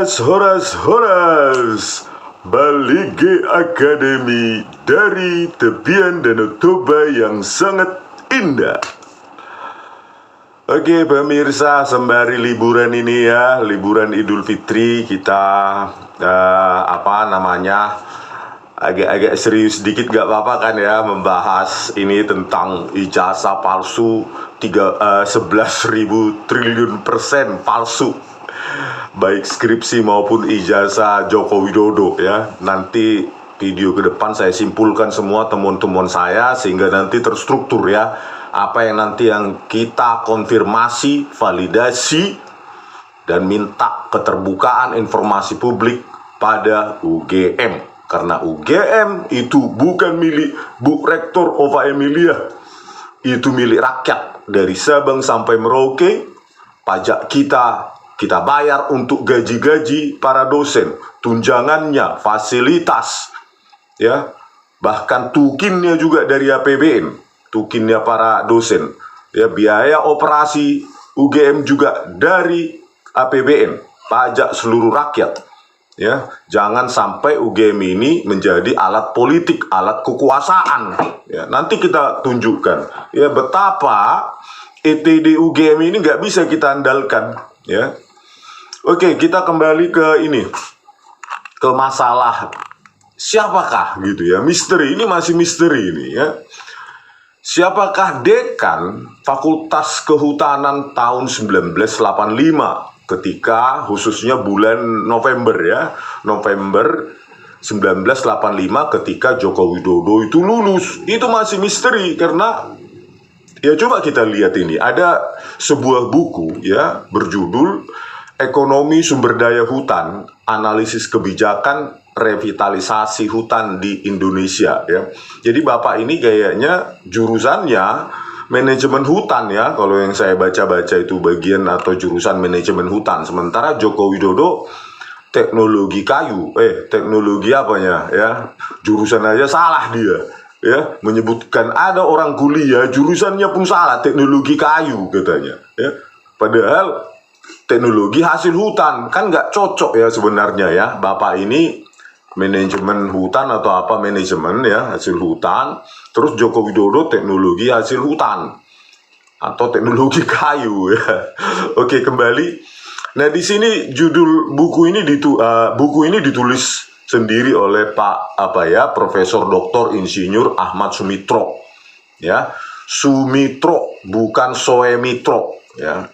Horas, balik ke Akademi dari tepian Danau Toba yang sangat indah. Oke pemirsa, sembari liburan ini ya, liburan Idul Fitri, kita agak serius sedikit gak apa-apa kan ya, membahas ini tentang ijazah palsu 11.000 triliun persen palsu, baik skripsi maupun ijazah Joko Widodo ya. Nanti video ke depan saya simpulkan semua temuan-temuan saya sehingga nanti terstruktur ya, apa yang nanti yang kita konfirmasi, validasi, dan minta keterbukaan informasi publik pada UGM. Karena UGM itu bukan milik Bu Rektor Ova Emilia, itu milik rakyat. Dari Sabang sampai Merauke, pajak kita bayar untuk gaji-gaji para dosen, tunjangannya, fasilitas, ya, bahkan tukinnya juga dari APBN, tukinnya para dosen, ya, biaya operasi UGM juga dari APBN, pajak seluruh rakyat, ya. Jangan sampai UGM ini menjadi alat politik, alat kekuasaan, ya. Nanti kita tunjukkan, ya, betapa ETD UGM ini nggak bisa kita andalkan, ya. Oke, kita kembali ke ini, ke masalah siapakah gitu ya, misteri ini masih misteri ini ya. Siapakah dekan Fakultas Kehutanan tahun 1985 ketika khususnya bulan November ya, November 1985 ketika Joko Widodo itu lulus, itu masih misteri karena ya coba kita lihat ini, ada sebuah buku ya berjudul Ekonomi Sumber Daya Hutan, Analisis Kebijakan Revitalisasi Hutan di Indonesia ya. Jadi Bapak ini kayaknya jurusannya manajemen hutan ya, kalau yang saya baca-baca itu bagian atau jurusan manajemen hutan. Sementara Joko Widodo teknologi kayu, teknologi apanya ya, jurusan aja salah dia ya, menyebutkan ada orang kuliah jurusannya pun salah, teknologi kayu katanya ya. Padahal teknologi hasil hutan kan nggak cocok ya sebenarnya ya. Bapak ini manajemen hutan atau apa, manajemen ya hasil hutan, terus Joko Widodo teknologi hasil hutan atau teknologi kayu ya. Oke, kembali. Nah, di sini judul buku ini ditulis sendiri oleh Profesor Dr. Insinyur Ahmad Sumitro ya. Sumitro bukan Soemitro ya.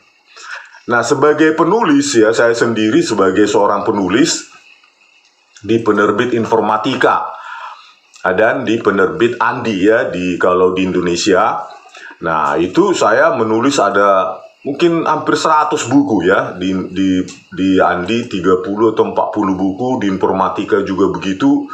Nah, sebagai penulis ya, saya sendiri sebagai seorang penulis di penerbit Informatika dan di penerbit Andi ya, kalau di Indonesia. Nah, itu saya menulis ada mungkin hampir 100 buku ya, di Andi 30 atau 40 buku, di Informatika juga begitu.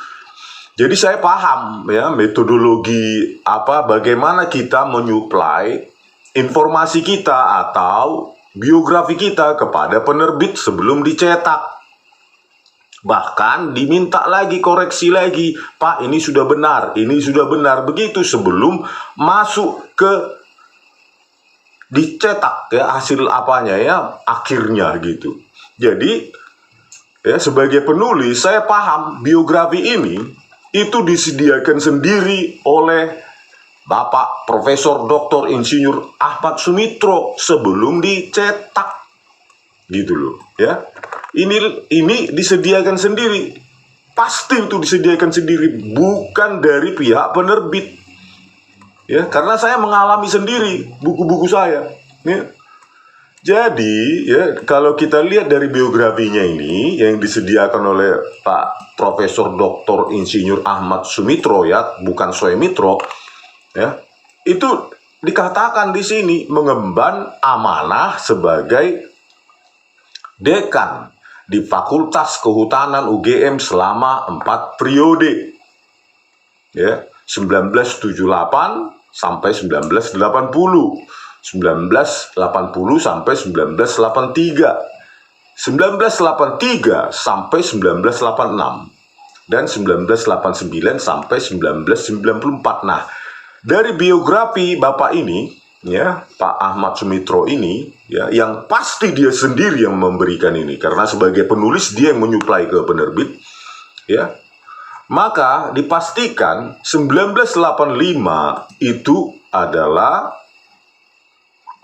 Jadi saya paham ya metodologi bagaimana kita menyuplai informasi kita atau biografi kita kepada penerbit sebelum dicetak. Bahkan diminta lagi, koreksi lagi, Pak ini sudah benar, begitu sebelum masuk ke dicetak ya, hasil apanya ya, akhirnya gitu. Jadi ya sebagai penulis saya paham biografi ini itu disediakan sendiri oleh Bapak Profesor Dr. Insinyur Ahmad Sumitro sebelum dicetak gitu loh ya. Ini disediakan sendiri, pasti itu disediakan sendiri, bukan dari pihak penerbit ya, karena saya mengalami sendiri buku-buku saya ya. Jadi ya, kalau kita lihat dari biografinya ini yang disediakan oleh Pak Profesor Dr. Insinyur Ahmad Sumitro ya, bukan Soemitro ya, itu dikatakan di sini mengemban amanah sebagai dekan di Fakultas Kehutanan UGM selama 4 periode ya, 1978 sampai 1980, 1980 sampai 1983, 1983 sampai 1986, dan 1989 sampai 1994. Nah, dari biografi Bapak ini ya Pak Ahmad Sumitro ini, ya, yang pasti dia sendiri yang memberikan ini karena sebagai penulis dia yang menyuplai ke penerbit, ya, maka dipastikan 1985 itu adalah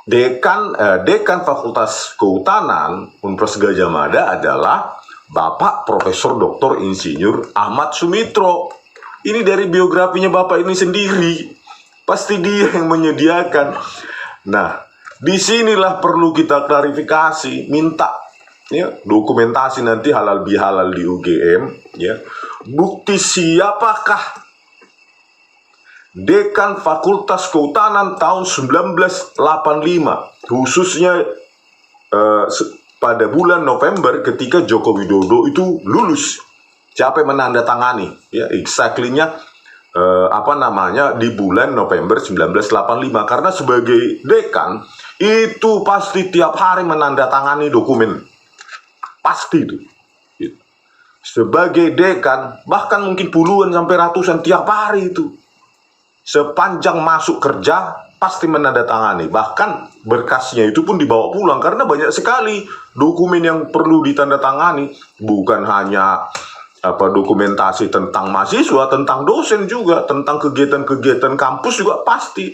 dekan Fakultas Kehutanan Universitas Gadjah Mada adalah Bapak Profesor Dr. Insinyur Ahmad Sumitro. Ini dari biografinya Bapak ini sendiri. Pasti dia yang menyediakan. Nah, disinilah perlu kita klarifikasi, minta, ya, dokumentasi nanti halal bihalal di UGM, ya. Bukti siapakah Dekan Fakultas Kehutanan tahun 1985, khususnya pada bulan November ketika Joko Widodo itu lulus. Siapa yang menandatangani? Ya, exactly-nya di bulan November 1985. Karena sebagai dekan itu pasti tiap hari menandatangani dokumen. Pasti itu. Sebagai dekan bahkan mungkin puluhan sampai ratusan tiap hari itu. Sepanjang masuk kerja pasti menandatangani, bahkan berkasnya itu pun dibawa pulang karena banyak sekali dokumen yang perlu ditandatangani, bukan hanya dokumentasi tentang mahasiswa, tentang dosen juga, tentang kegiatan-kegiatan kampus juga pasti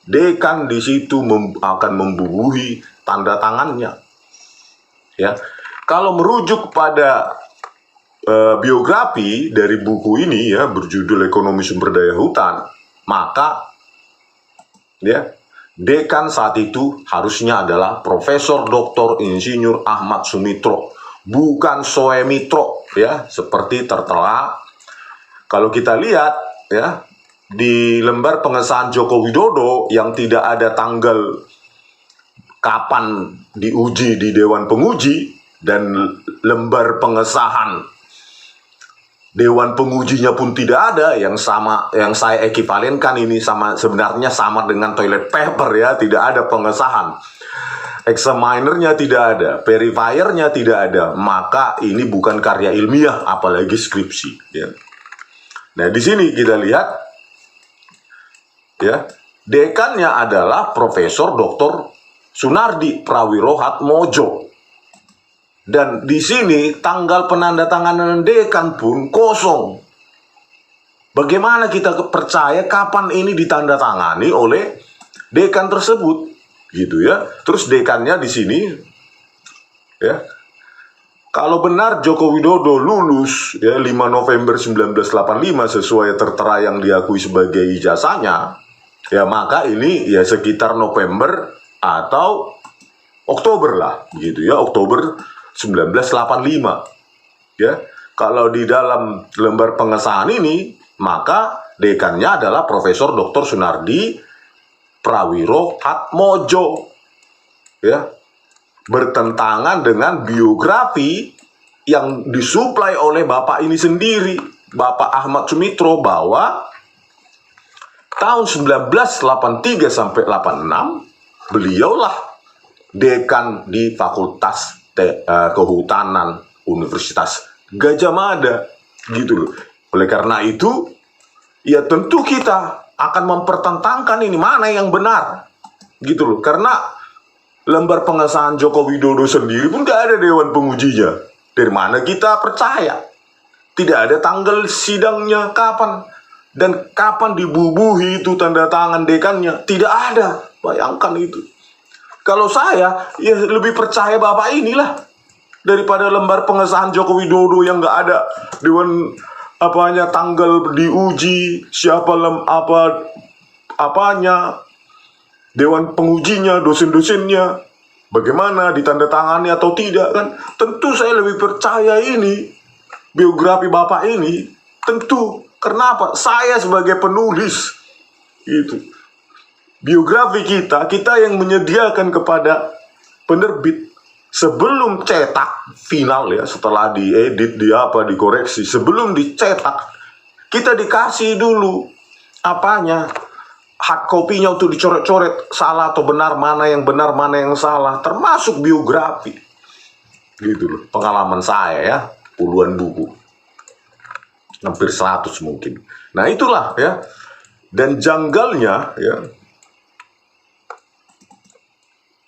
dekan di situ akan membubuhi tanda tangannya. Ya, kalau merujuk pada biografi dari buku ini, ya, berjudul Ekonomi Sumber Daya Hutan, maka, ya, dekan saat itu harusnya adalah Profesor Dr. Insinyur Ahmad Sumitro, bukan Soemitro, ya, seperti tertera. Kalau kita lihat, ya, di lembar pengesahan Joko Widodo yang tidak ada tanggal kapan diuji di Dewan Penguji, dan lembar pengesahan Dewan Pengujinya pun tidak ada, yang saya ekivalenkan ini sebenarnya sama dengan toilet paper, ya, tidak ada pengesahan. Examinernya tidak ada, verifiernya tidak ada, maka ini bukan karya ilmiah apalagi skripsi, ya. Nah, di sini kita lihat, ya, dekannya adalah Profesor Dr. Sunardi Prawiro Hatmojo. Dan di sini tanggal penandatanganan dekan pun kosong. Bagaimana kita percaya kapan ini ditandatangani oleh dekan tersebut, gitu, ya? Terus dekannya di sini, ya, kalau benar Joko Widodo lulus, ya, 5 November 1985 sesuai tertera yang diakui sebagai ijazahnya, ya, maka ini ya sekitar November atau Oktober lah, gitu, ya, Oktober 1985, ya. Kalau di dalam lembar pengesahan ini, maka dekannya adalah Profesor Dr. Sunardi Prawiro Hatmojo, ya, bertentangan dengan biografi yang disuplai oleh Bapak ini sendiri, Bapak Ahmad Sumitro, bahwa tahun 1983 sampai 86 beliaulah dekan di Fakultas Kehutanan Universitas Gadjah Mada, gitu loh. Oleh karena itu, ya tentu kita akan mempertentangkan ini mana yang benar, gitu loh. Karena lembar pengesahan Joko Widodo sendiri pun gak ada dewan pengujinya. Dari mana kita percaya? Tidak ada tanggal sidangnya kapan dan kapan dibubuhi itu tanda tangan dekannya. Tidak ada. Bayangkan itu. Kalau saya, ya lebih percaya Bapak inilah daripada lembar pengesahan Joko Widodo yang nggak ada dewan tanggal diuji, siapa dewan pengujinya, dosen-dosennya, bagaimana ditandatangani atau tidak, kan? Tentu saya lebih percaya ini biografi Bapak ini, tentu. Kenapa? Saya sebagai penulis itu. Biografi kita yang menyediakan kepada penerbit sebelum cetak final, ya, setelah diedit, dikoreksi, sebelum dicetak kita dikasih dulu hard copy-nya untuk dicoret-coret, salah atau benar, mana yang benar, mana yang salah, termasuk biografi, gitu loh. Pengalaman saya, ya, puluhan buku, hampir 100 mungkin. Nah, itulah, ya. Dan janggalnya, ya,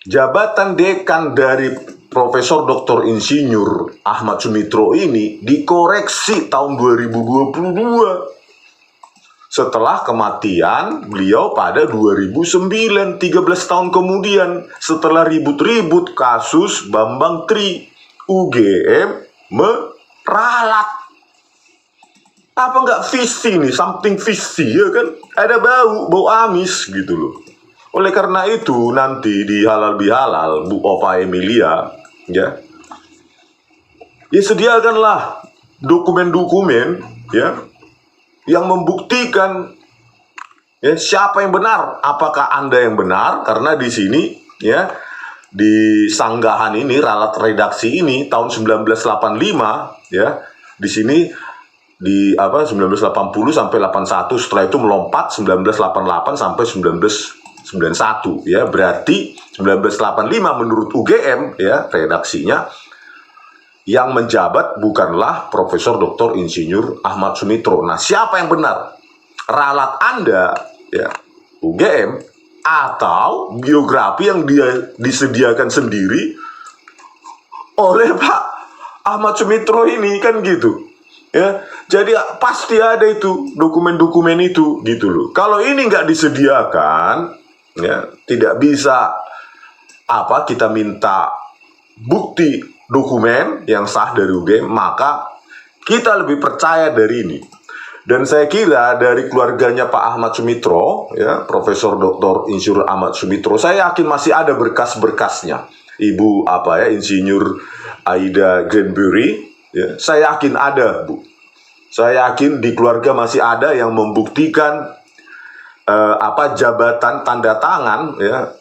jabatan dekan dari Profesor Dr. Insinyur Ahmad Sumitro ini dikoreksi tahun 2022 setelah kematian beliau pada 2009, 13 tahun kemudian, setelah ribut-ribut kasus Bambang Tri, UGM meralat. Apa nggak fishy nih, something fishy ya kan? Ada bau amis gitu loh. Oleh karena itu nanti di Halal Bihalal Bu Ova Emilia ya sediakanlah dokumen-dokumen ya yang membuktikan ya siapa yang benar, apakah Anda yang benar, karena di sini ya di sanggahan ini, ralat redaksi ini tahun 1985 ya, di sini di 1980 sampai 81, setelah itu melompat 1988 sampai 1991 ya, berarti 1985 menurut UGM ya redaksinya yang menjabat bukanlah Profesor Dr. Insinyur Ahmad Sumitro. Nah, siapa yang benar? Ralat Anda ya UGM atau biografi yang dia disediakan sendiri oleh Pak Ahmad Sumitro ini, kan gitu. Ya, jadi pasti ada itu dokumen-dokumen itu gitu loh. Kalau ini nggak disediakan, ya tidak bisa kita minta bukti dokumen yang sah dari UGM, maka kita lebih percaya dari ini. Dan saya kira dari keluarganya Pak Ahmad Sumitro, ya Profesor Dr. Insinyur Ahmad Sumitro, saya yakin masih ada berkas-berkasnya. Ibu Insinyur Aida Granberry, ya, saya yakin ada, Bu. Saya yakin di keluarga masih ada yang membuktikan jabatan tanda tangan ya,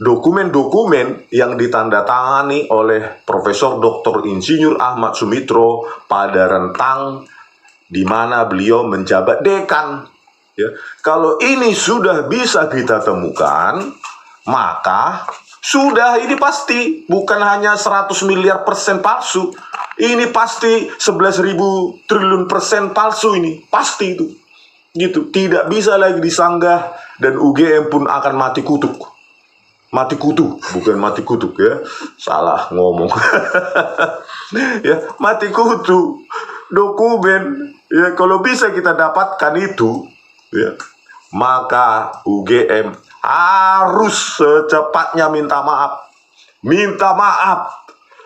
dokumen-dokumen yang ditandatangani oleh Profesor Dr. Insinyur Ahmad Sumitro pada rentang di mana beliau menjabat dekan. Ya, kalau ini sudah bisa kita temukan, maka sudah ini pasti bukan hanya 100 miliar persen palsu. Ini pasti 11.000 triliun persen palsu, ini pasti itu. Gitu, tidak bisa lagi disanggah dan UGM pun akan mati kutuk. Mati kutu, bukan mati kutuk ya, salah ngomong. Ya, mati kutu dokumen ya, kalau bisa kita dapatkan itu ya, maka UGM harus secepatnya minta maaf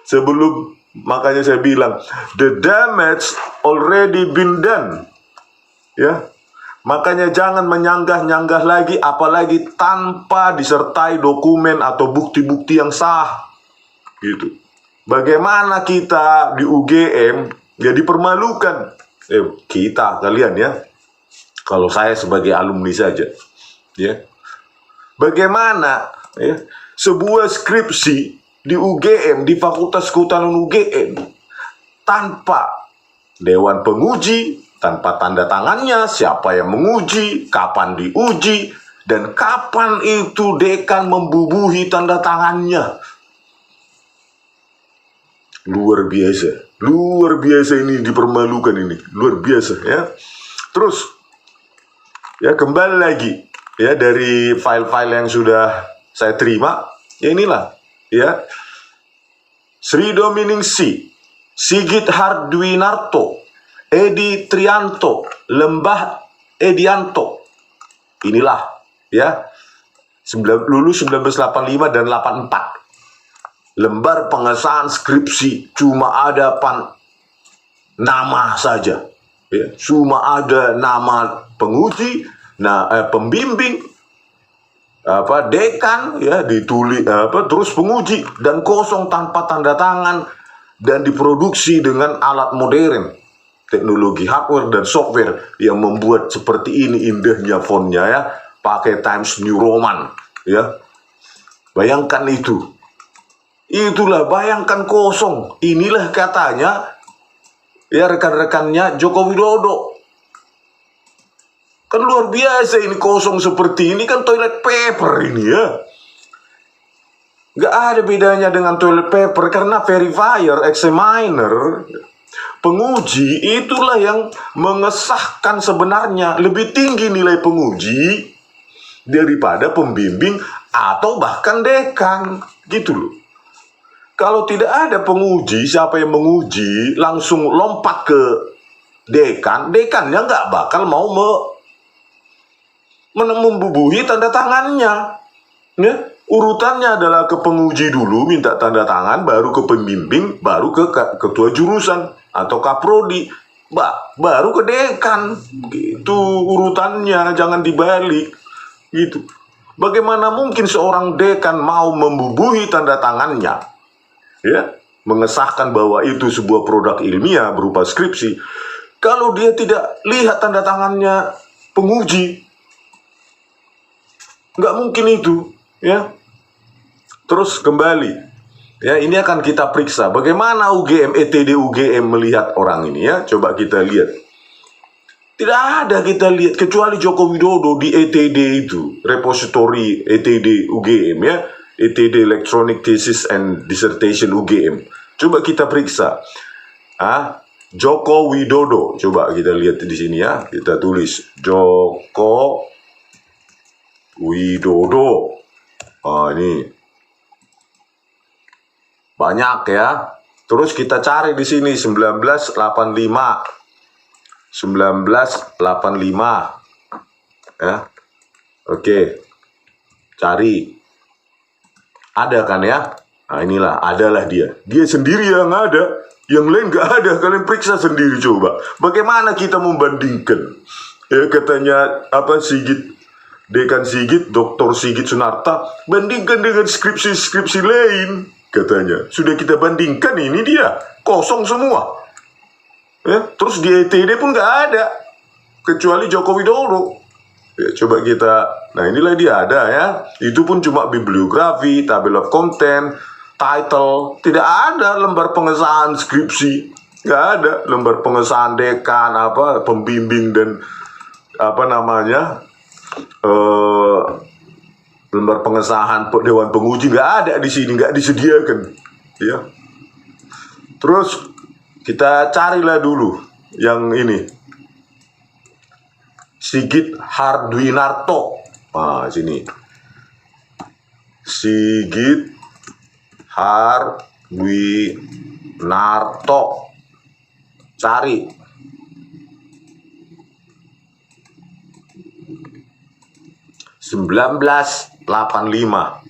sebelum, makanya saya bilang the damage already been done ya. Makanya jangan menyanggah-nyanggah lagi, apalagi tanpa disertai dokumen atau bukti-bukti yang sah. Gitu. Bagaimana kita di UGM ya dipermalukan? Kalian ya. Kalau saya sebagai alumni saja, ya. Bagaimana ya sebuah skripsi di UGM, di Fakultas Kehutanan UGM, tanpa dewan penguji, tanpa tanda tangannya, siapa yang menguji, kapan diuji, dan kapan itu dekan membubuhi tanda tangannya. Luar biasa ini, dipermalukan ini, luar biasa ya. Terus ya kembali lagi ya dari file-file yang sudah saya terima, ya inilah ya Sri Dominingsi, Sigit Hardwinarto, Edi Trianto, Lembah Edianto. Inilah ya lulus 1985 dan 84. Lembar pengesahan skripsi cuma ada nama saja. Ya, cuma ada nama penguji, pembimbing, dekan ya, ditulis terus penguji, dan kosong tanpa tanda tangan, dan diproduksi dengan alat modern, teknologi hardware dan software yang membuat seperti ini indahnya fontnya ya, pakai Times New Roman ya. Bayangkan itu. Itulah, bayangkan kosong. Inilah katanya ya rekan-rekannya Joko Widodo. Kan luar biasa ini, kosong seperti ini kan toilet paper ini ya. Gak ada bedanya dengan toilet paper, karena verifier, examiner, penguji itulah yang mengesahkan sebenarnya. Lebih tinggi nilai penguji daripada pembimbing atau bahkan dekan, gitu loh. Kalau tidak ada penguji, siapa yang menguji langsung lompat ke dekan, dekannya nggak bakal mau membubuhi tanda tangannya. Ya, urutannya adalah ke penguji dulu minta tanda tangan, baru ke pembimbing, baru ke ketua jurusan atau kaprodi, baru ke dekan. Gitu urutannya, jangan dibalik. Gitu. Bagaimana mungkin seorang dekan mau membubuhi tanda tangannya, ya, mengesahkan bahwa itu sebuah produk ilmiah berupa skripsi, kalau dia tidak lihat tanda tangannya penguji? Nggak mungkin itu, ya. Terus kembali, ya, ini akan kita periksa bagaimana UGM, ETD UGM melihat orang ini, ya. Coba kita lihat. Tidak ada kita lihat kecuali Joko Widodo di ETD itu, repository ETD UGM, ya, ETD Electronic Thesis and Dissertation UGM. Coba kita periksa. Joko Widodo. Coba kita lihat di sini, ya. Kita tulis Joko Widodo. Ini banyak, ya. Terus kita cari di sini 1985. 1985, ya. Oke, cari, ada kan, ya. Nah, inilah, adalah dia sendiri yang ada, yang lain nggak ada. Kalian periksa sendiri coba, bagaimana kita membandingkan, ya. Katanya apa, Dekan Sigit, Dr. Sigit Sunarta, bandingkan dengan skripsi-skripsi lain, katanya. Sudah kita bandingkan, ini dia kosong semua. Ya, terus di ETD pun nggak ada, kecuali Joko Widodo. Ya, coba kita, nah inilah dia ada, ya. Itu pun cuma bibliografi, table of content, title, tidak ada lembar pengesahan skripsi, nggak ada lembar pengesahan dekan, apa, pembimbing dan apa namanya, lembar pengesahan dewan penguji, nggak ada di sini, nggak disediakan, ya. Terus kita carilah dulu yang ini, Sigit Hardwinarto. Nah, sini. Sigit Hardwinarto. Cari. (1985)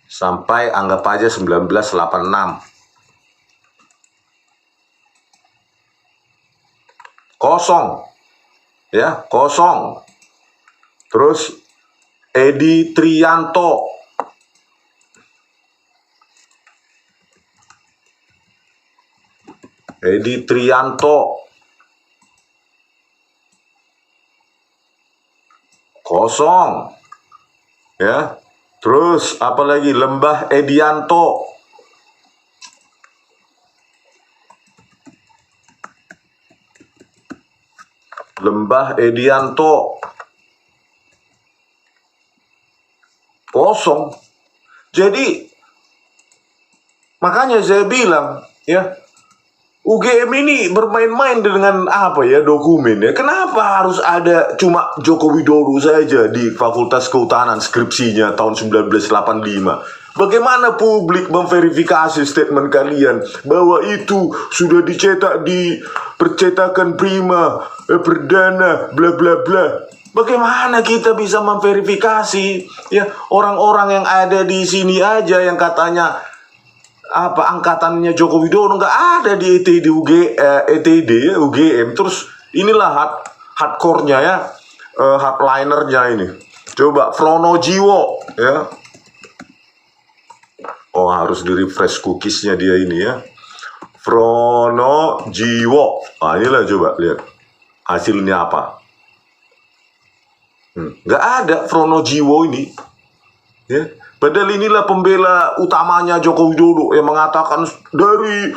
sampai anggap aja 1986. Kosong, ya, kosong. Terus Edi Trianto, kosong, ya. Terus apalagi, Lembah Edianto, kosong. Jadi makanya saya bilang, ya, UGM ini bermain-main dengan apa, ya, dokumen, ya. Kenapa harus ada cuma Joko Widodo saja di Fakultas Kehutanan skripsinya tahun 1985? Bagaimana publik memverifikasi statement kalian bahwa itu sudah dicetak di percetakan prima, perdana, bla bla bla? Bagaimana kita bisa memverifikasi, ya, orang-orang yang ada di sini aja yang katanya apa angkatannya Joko Widodo nggak ada di ETD ya, UGM. Terus inilah hardcore-nya, ya, hardliner-nya ini. Coba Frono Jiwo, ya. Oh, harus di-refresh cookies-nya dia ini, ya. Frono Jiwo. Nah, inilah, coba lihat hasilnya apa. Nggak ada Frono Jiwo ini, ya. Padahal inilah pembela utamanya Joko Widodo yang mengatakan dari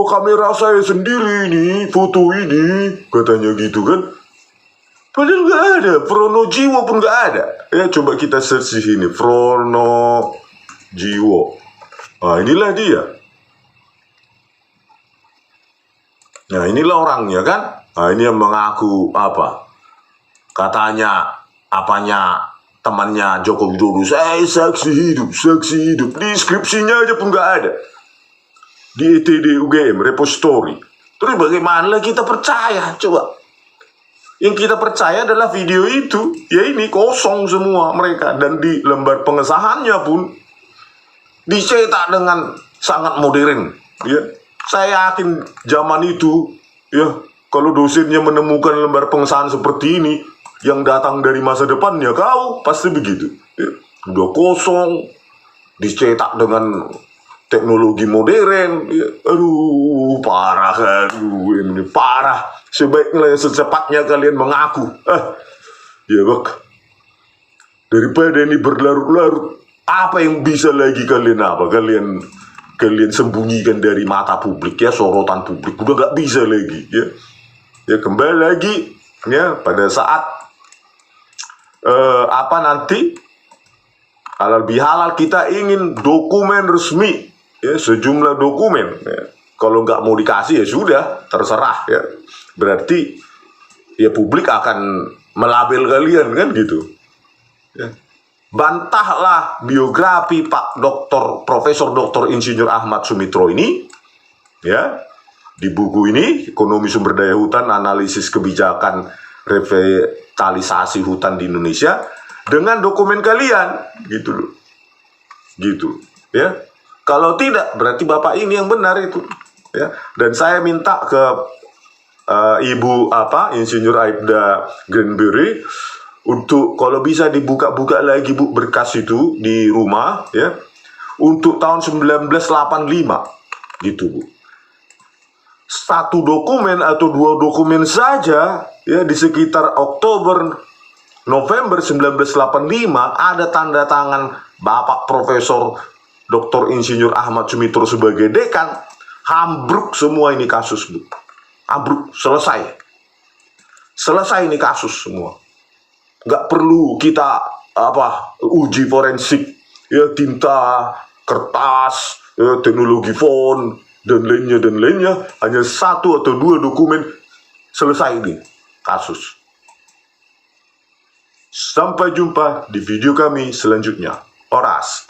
kamera saya sendiri ini, foto ini, katanya gitu kan. Padahal nggak ada, Frono Jiwo pun nggak ada. Ya, coba kita search di sini, Frono Jiwo. Nah, inilah dia. Nah, inilah orangnya kan. Nah, ini yang mengaku apa? Katanya apanya temannya Joko Widodo, saya saksi hidup, di skripsinya aja pun nggak ada, di ETD UGM repository. Terus bagaimana kita percaya? Coba, yang kita percaya adalah video itu, ya ini kosong semua mereka, dan di lembar pengesahannya pun dicetak dengan sangat modern. Ya, saya yakin zaman itu, ya kalau dosennya menemukan lembar pengesahan seperti ini yang datang dari masa depannya, kau pasti begitu. Ya, udah kosong, dicetak dengan teknologi modern. Ya, aduh, parah, ini parah. Sebaiknya secepatnya kalian mengaku. Ya bak, daripada ini berlarut-larut, apa yang bisa lagi kalian sembunyikan dari mata publik, ya, sorotan publik udah gak bisa lagi, ya kembali lagi, ya pada saat nanti halal bihalal kita ingin dokumen resmi, ya, sejumlah dokumen, ya. Kalau nggak mau dikasih ya sudah, terserah, ya, berarti ya publik akan melabel kalian kan gitu, ya. Bantahlah biografi Pak Doktor Profesor Doktor Insinyur Ahmad Sumitro ini, ya, di buku ini Ekonomi Sumber Daya Hutan, Analisis Kebijakan Revitalisasi Hutan di Indonesia, dengan dokumen kalian, gitu, ya. Kalau tidak, berarti bapak ini yang benar itu, ya. Dan saya minta ke Ibu Insinyur Aibda Granberry untuk kalau bisa dibuka-buka lagi, Bu, berkas itu di rumah, ya, untuk tahun 1985, gitu, Bu. Satu dokumen atau dua dokumen saja, ya, di sekitar Oktober November 1985 ada tanda tangan Bapak Profesor Dr. Insinyur Ahmad Sumitro sebagai dekan. Ambruk semua ini kasus, Bu. Ambruk, selesai ini kasus semua. Nggak perlu kita uji forensik, ya, tinta, kertas, ya, teknologi font dan lainnya, hanya satu atau dua dokumen, selesai ini kasus. Sampai jumpa di video kami selanjutnya. Oras.